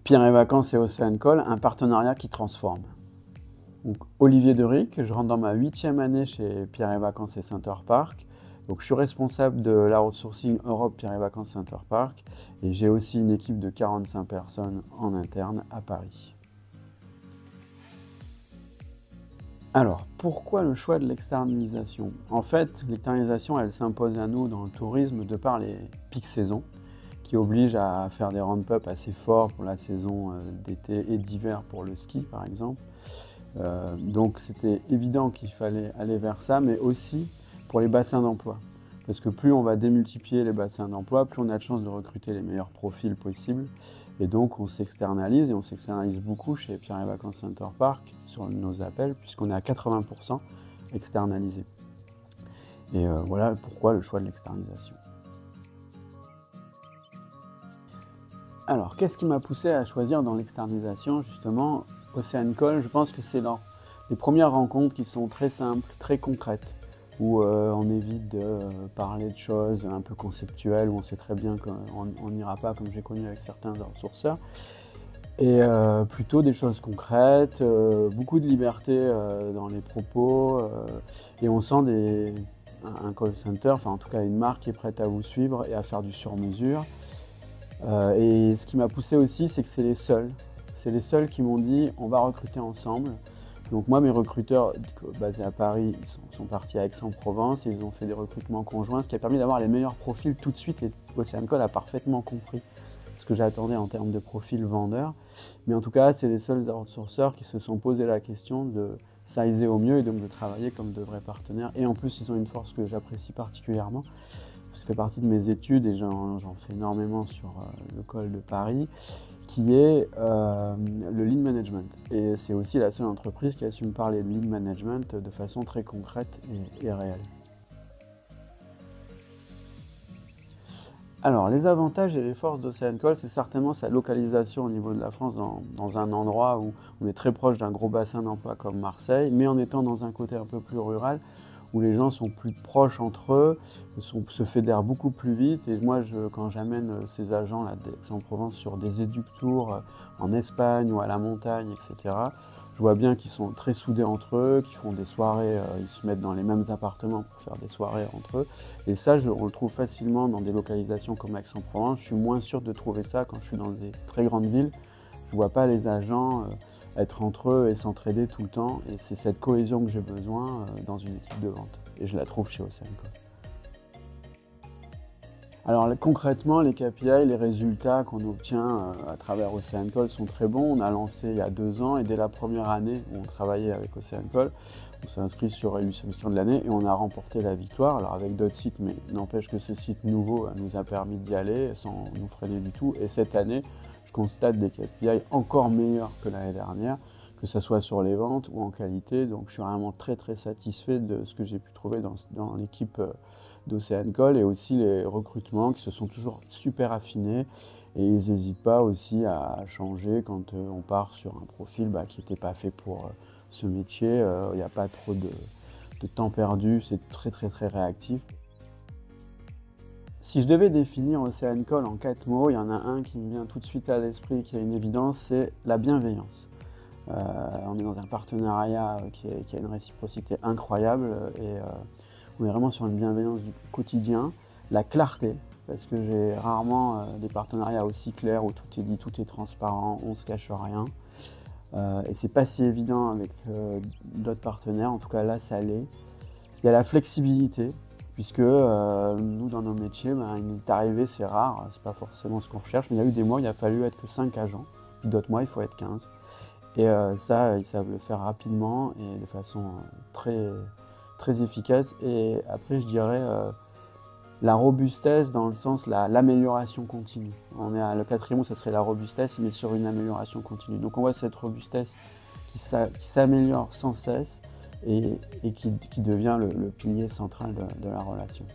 Pierre et Vacances et Océan-Col, un partenariat qui transforme. Donc, Olivier Deric, je rentre dans ma 8e année chez Pierre et Vacances et Center Parcs. Donc, je suis responsable de la outsourcing Europe Pierre et Vacances Center Parcs et j'ai aussi une équipe de 45 personnes en interne à Paris. Alors, pourquoi le choix de l'externalisation? En fait, l'externalisation, elle s'impose à nous dans le tourisme de par les pics saisons qui obligent à faire des ramp-up assez forts pour la saison d'été et d'hiver pour le ski, par exemple. Donc, c'était évident qu'il fallait aller vers ça, mais aussi pour les bassins d'emploi. Parce que plus on va démultiplier les bassins d'emploi, plus on a de chances de recruter les meilleurs profils possibles. Et donc, on s'externalise, et on s'externalise beaucoup chez Pierre et Vacances Center Parcs sur nos appels, puisqu'on est à 80% externalisé. Et voilà pourquoi le choix de l'externalisation. Alors, qu'est-ce qui m'a poussé à choisir dans l'externalisation, justement, Océan-Col? Je pense que c'est dans les premières rencontres qui sont très simples, très concrètes, où on évite de parler de choses un peu conceptuelles, où on sait très bien qu'on n'ira pas comme j'ai connu avec certains outsourceurs, et plutôt des choses concrètes, beaucoup de liberté dans les propos, et on sent un call center, enfin en tout cas une marque qui est prête à vous suivre et à faire du sur-mesure. Et ce qui m'a poussé aussi, c'est que c'est les seuls qui m'ont dit on va recruter ensemble. Donc moi, mes recruteurs basés à Paris, ils sont partis à Aix-en-Provence et ils ont fait des recrutements conjoints, ce qui a permis d'avoir les meilleurs profils tout de suite. Et Océan-Col a parfaitement compris ce que j'attendais en termes de profil vendeur. Mais en tout cas, c'est les seuls outsourceurs qui se sont posé la question de sizer au mieux et donc de travailler comme de vrais partenaires. Et en plus, ils ont une force que j'apprécie particulièrement. Ça fait partie de mes études et j'en fais énormément sur le col de Paris, qui est le lean management. Et c'est aussi la seule entreprise qui a su me parler de lean management de façon très concrète et réelle. Alors, les avantages et les forces d'Océan-Col, c'est certainement sa localisation au niveau de la France, dans un endroit où on est très proche d'un gros bassin d'emploi comme Marseille, mais en étant dans un côté un peu plus rural, où les gens sont plus proches entre eux, se fédèrent beaucoup plus vite. Et moi, quand j'amène ces agents d'Aix-en-Provence sur des éductours en Espagne ou à la montagne, etc., je vois bien qu'ils sont très soudés entre eux, qu'ils font des soirées, ils se mettent dans les mêmes appartements pour faire des soirées entre eux. Et ça, on le trouve facilement dans des localisations comme Aix-en-Provence. Je suis moins sûr de trouver ça quand je suis dans des très grandes villes. Je ne vois pas les agents être entre eux et s'entraider tout le temps. Et c'est cette cohésion que j'ai besoin dans une équipe de vente. Et je la trouve chez Océan-Col. Alors concrètement, les KPI, les résultats qu'on obtient à travers Océan-Col sont très bons. On a lancé il y a 2 ans et dès la première année où on travaillait avec Océan-Col, on s'est inscrit sur Illusion de l'année et on a remporté la victoire. Alors avec d'autres sites, mais n'empêche que ce site nouveau nous a permis d'y aller sans nous freiner du tout. Et cette année, je constate des KPI encore meilleurs que l'année dernière, que ce soit sur les ventes ou en qualité. Donc je suis vraiment très satisfait de ce que j'ai pu trouver dans l'équipe d'Océan-Col et aussi les recrutements qui se sont toujours super affinés et ils n'hésitent pas aussi à changer quand on part sur un profil qui n'était pas fait pour ce métier. Il n'y a pas trop de temps perdu, c'est très réactif. Si je devais définir Océan-Col en 4 mots, il y en a un qui me vient tout de suite à l'esprit, qui a une évidence, c'est la bienveillance. On est dans un partenariat qui a une réciprocité incroyable et on est vraiment sur une bienveillance du quotidien, la clarté, parce que j'ai rarement des partenariats aussi clairs où tout est dit, tout est transparent, on ne se cache rien. Et c'est pas si évident avec d'autres partenaires, en tout cas là ça l'est. Il y a la flexibilité, puisque nous dans nos métiers, il est arrivé, c'est rare, c'est pas forcément ce qu'on recherche, mais il y a eu des mois, il a fallu être que 5 agents, d'autres mois il faut être 15. Et ça, ils savent le faire rapidement et de façon très efficace. Et après, je dirais la robustesse dans le sens l'amélioration continue. Le 4e mot, ça serait la robustesse, mais sur une amélioration continue. Donc on voit cette robustesse qui s'améliore sans cesse et qui devient le pilier central de la relation.